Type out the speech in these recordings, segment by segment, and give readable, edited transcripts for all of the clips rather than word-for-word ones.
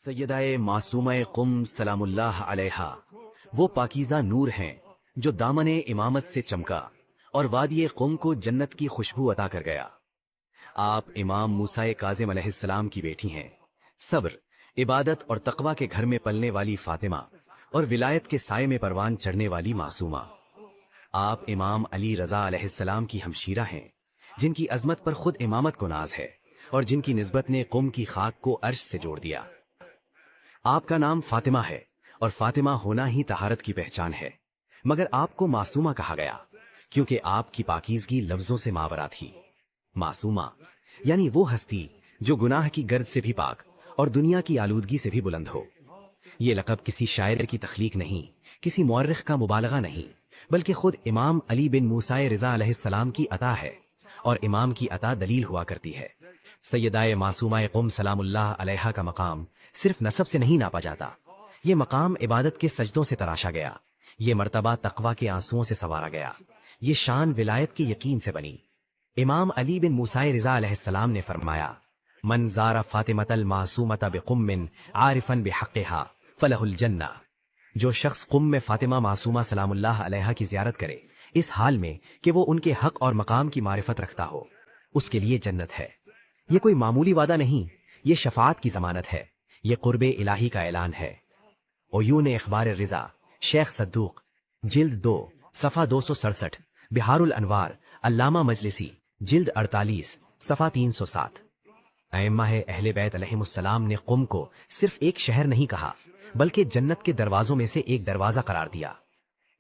सैयदाए मासूमा कुम सलामुल्लाह अलैहा वो पाकीज़ा नूर हैं जो दामने इमामत से चमका और वादिये कुम को जन्नत की खुशबू अता कर गया। आप इमाम मूसा काज़िम अलैहिस्सलाम की बेटी हैं। सब्र, इबादत और तकवा के घर में पलने वाली फातिमा और विलायत के साये में परवान चढ़ने वाली मासूमा। आप इमाम अली रजा अलैहिस्सलाम की हमशीरा हैं, जिनकी अजमत पर खुद इमामत को नाज है और जिनकी निस्बत ने कुम की खाक को अर्श से जोड़ दिया। आपका नाम फातिमा है और फातिमा होना ही तहारत की पहचान है, मगर आपको मासूमा कहा गया क्योंकि आपकी पाकीज़गी लफ्जों से मावरा थी। मासूमा यानी वो हस्ती जो गुनाह की गर्द से भी पाक और दुनिया की आलूदगी से भी बुलंद हो। ये लक़ब किसी शायर की तख्लीक नहीं, किसी मुअर्रिख का मुबालगा नहीं, बल्कि खुद इमाम अली बिन मूसा रिज़ा अलैहिस्सलाम की अता है और इमाम की अता दलील हुआ करती है। सैयदाए मासूमा कुम सलामुल्लाह अलैहा का मकाम सिर्फ नसब से नहीं नापा जाता, ये मकाम इबादत के सजदों से तराशा गया, ये मर्तबा तकवा के आंसुओं से संवारा गया, ये शान विलायत के यकीन से बनी। इमाम अली बिन मूसा रिज़ा अलैहिस्सलाम ने फरमाया, मन ज़ारा फातिमतल मासूमता बिकुम्मिन आरिफन बिहक़्क़िहा फलहुल जन्ना। जो शख्स कुम में फातिमा मासूमा सलामुल्लाह अलैहा की ज़ियारत करे इस हाल में कि वो उनके हक और मकाम की मारिफत रखता हो, उसके लिए जन्नत है। ये कोई मामूली वादा नहीं, ये शफाअत की जमानत है, ये कुर्बे इलाही का ऐलान है। उयून इख़बार रिज़ा शेख सद्दूक जिल्द 2 सफ़ा 267, बिहारुल अनवार अल्लामा मजलिसी जिल्द 48 सफ़ा 307। अइम्मा-ए अहले बैत अलैहिमुस्सलाम ने कुम को सिर्फ एक शहर नहीं कहा, बल्कि जन्नत के दरवाजों में से एक दरवाजा करार दिया।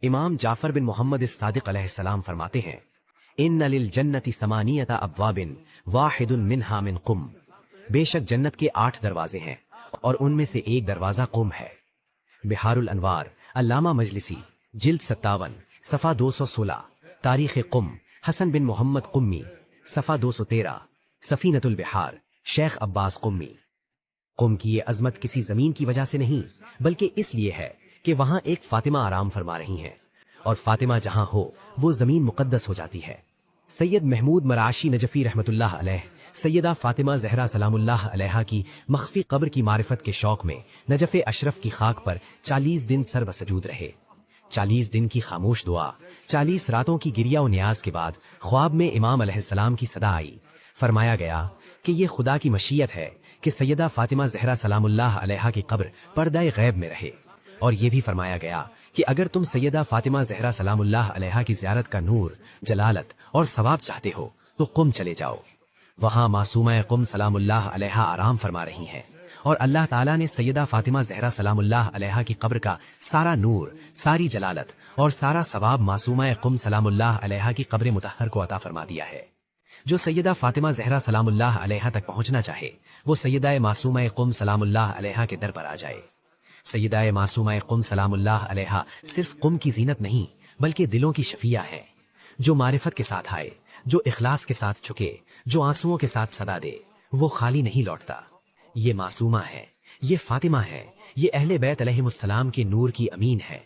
इमाम जाफर बिन मोहम्मद इस-सादिक अलैहिस्सलाम फरमाते हैं, इन्ना लिल जन्नति समानियता अब्वाबिन वाहिदुन मिन्हा मिन कुम। बेशक जन्नत के 8 दरवाजे हैं और उनमें से एक दरवाजा कुम है। बिहारुल अनवार अल्लामा मजलिसी जिल्द 57 सफ़ा 216, तारीख़ कुम हसन बिन मोहम्मद कुम्मी सफ़ा 213, सफ़ीनतुल बिहार शेख अब्बास कुम्मी। कुम की ये अजमत किसी जमीन की वजह से नहीं, बल्कि इसलिए है कि वहां एक फातिमा आराम फरमा रही हैं, और फातिमा जहां हो वो जमीन मुकद्दस हो जाती है। सैयद महमूद मराशी नजफी रहमतुल्लाह अलैह सैयदा फातिमा ज़हरा सलामुल्लाह अलैहा की मख्फी कब्र की मारिफत के शौक में नजफ़ अशरफ की खाक पर 40 दिन सर बसजूद रहे। 40 दिन की खामोश दुआ, 40 रातों की गिरिया और न्याज के बाद ख्वाब में इमाम अलैहिस्सलाम की सदा आई। फरमाया गया कि ये खुदा की मशीयत है कि सैयदा फातिमा ज़हरा सलामुल्लाह अलैहा की कब्र पर्दाए गैब में रहे, और ये भी फरमाया गया कि अगर तुम सैयदा फातिमा ज़हरा सलामुल्लाह अलैहा की ज़ियारत का नूर, जलालत और सवाब चाहते हो तो कुम चले जाओ। वहां मासूमा कुम सलामुल्लाह अलैहा आराम फरमा रही हैं, और अल्लाह ताला ने सैयदा फातिमा ज़हरा सलामुल्लाह अलैहा की कब्र का सारा नूर, सारी जलालत और सारा सवाब मासूमा कुम सलामुल्लाह अलैहा की कब्र मुतहर को अता फरमा दिया है। जो सैयदा फातिमा ज़हरा सलामुल्लाह अलैहा तक पहुंचना चाहे वो सैयदा मासूमा कुम सलामुल्लाह अलैहा के दर पर आ जाए। सैयदा मासूमा कुम सलामुल्लाह अलैहा सिर्फ कुम की जीनत नहीं, बल्कि दिलों की शफिया है। जो मारिफत के साथ आए, जो इखलास के साथ झुके, जो आंसुओं के साथ सदा दे, वो खाली नहीं लौटता। ये मासूमा है, ये फातिमा है, ये अहले बैत अलैहिमुस्सलाम के नूर की अमीन है।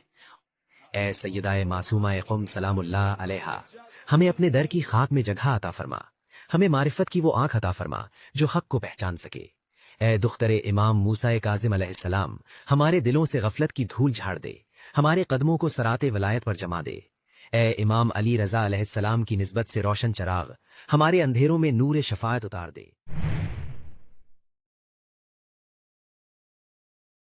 ए सैयदा मासूमा कुम सलामुल्लाह अलैहा, हमें अपने दर की खाक में जगह अता फरमा, हमें मारिफत की वो आंख अता फरमा जो हक को पहचान सके। ए दुख्तरे इमाम मूसा काज़िम अलैहिस्सलाम, हमारे दिलों से गफलत की धूल झाड़ दे, हमारे कदमों को सराते विलायत पर जमा दे। ए इमाम अली रजा अलैहिस्सलाम की निस्बत से रोशन चराग, हमारे अंधेरों में नूर शफाअत उतार दे।